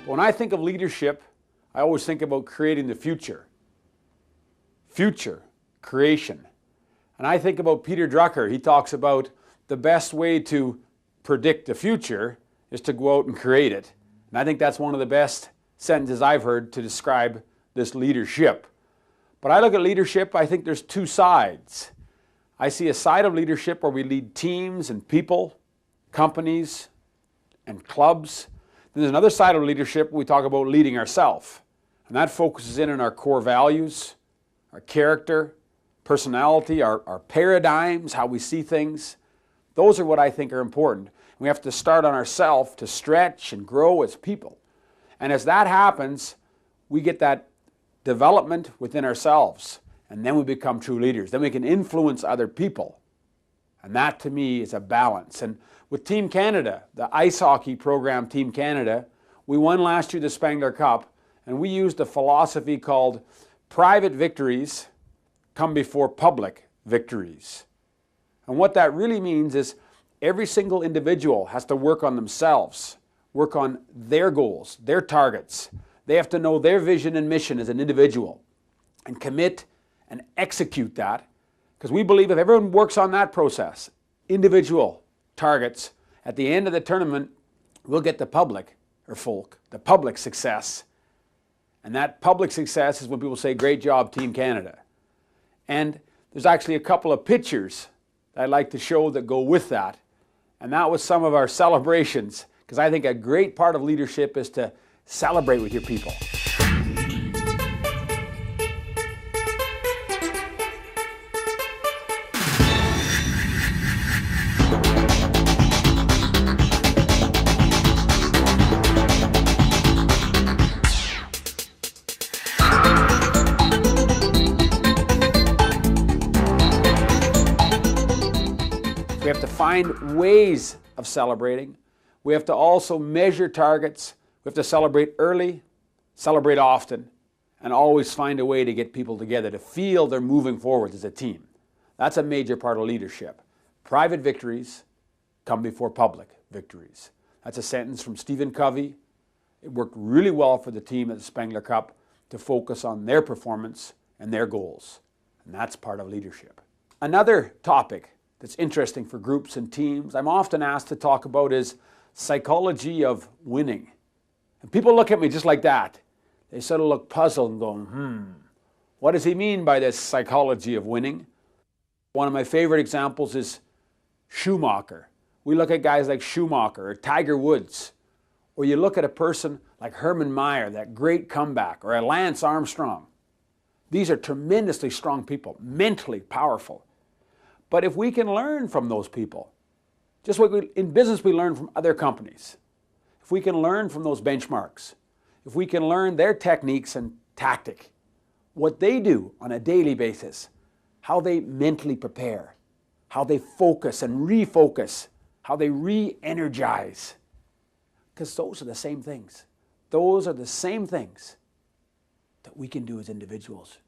But when I think of leadership, I always think about creating the future. Future, creation. And I think about Peter Drucker. He talks about the best way to predict the future is to go out and create it. And I think that's one of the best sentences I've heard to describe this leadership. But I look at leadership, I think there's two sides. I see a side of leadership where we lead teams and people, companies and clubs. Then there's another side of leadership where we talk about leading ourselves. And that focuses in on our core values, our character, personality, our paradigms, how we see things. Those are what I think are important. We have to start on ourselves to stretch and grow as people. And as that happens, we get that development within ourselves. And then we become true leaders. Then we can influence other people. And that to me is a balance. And with Team Canada, the ice hockey program Team Canada, we won last year the Spengler Cup. And we used a philosophy called private victories come before public victories. And what that really means is every single individual has to work on themselves, work on their goals, their targets. They have to know their vision and mission as an individual and commit and execute that. Because we believe if everyone works on that process, individual targets, at the end of the tournament, we'll get the public, or folk, the public success. And that public success is when people say, great job, Team Canada. And there's actually a couple of pictures that I'd like to show that go with that. And that was some of our celebrations, because I think a great part of leadership is to celebrate with your people. We have to find ways of celebrating. We have to also measure targets. We have to celebrate early, celebrate often, and always find a way to get people together to feel they're moving forward as a team. That's a major part of leadership. Private victories come before public victories. That's a sentence from Stephen Covey. It worked really well for the team at the Spengler Cup to focus on their performance and their goals. And that's part of leadership. Another topic that's interesting for groups and teams I'm often asked to talk about is psychology of winning. And people look at me just like that. They sort of look puzzled and go, what does he mean by this psychology of winning? One of my favorite examples is Schumacher. We look at guys like Schumacher or Tiger Woods. Or you look at a person like Herman Maier, that great comeback, or a Lance Armstrong. These are tremendously strong people, mentally powerful. But if we can learn from those people, just like in business we learn from other companies, if we can learn from those benchmarks, if we can learn their techniques and tactic, what they do on a daily basis, how they mentally prepare, how they focus and refocus, how they re-energize, because those are the same things. Those are the same things that we can do as individuals.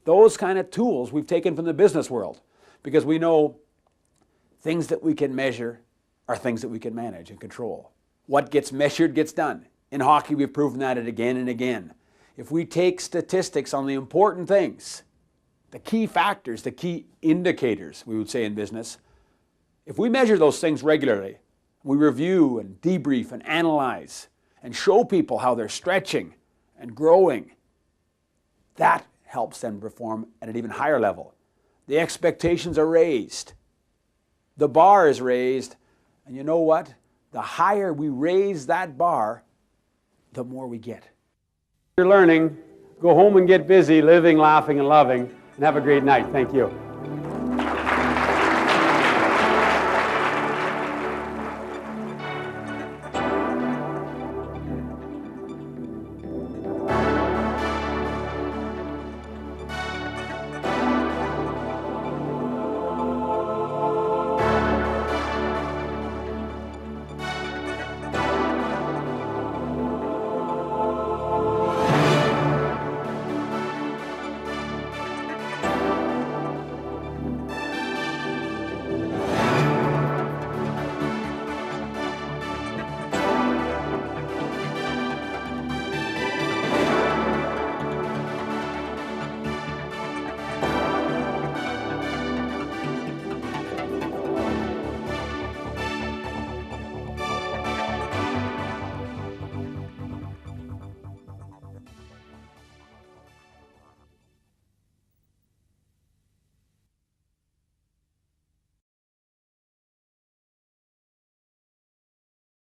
Those kind of tools we've taken from the business world, because we know things that we can measure are things that we can manage and control. What gets measured gets done. In hockey, we've proven that again and again. If we take statistics on the important things, the key factors, the key indicators, we would say in business, if we measure those things regularly, we review and debrief and analyze and show people how they're stretching and growing, that helps them perform at an even higher level. The expectations are raised. The bar is raised. And you know what? The higher we raise that bar, the more we get. You're learning. Go home and get busy living, laughing, and loving. And have a great night. Thank you.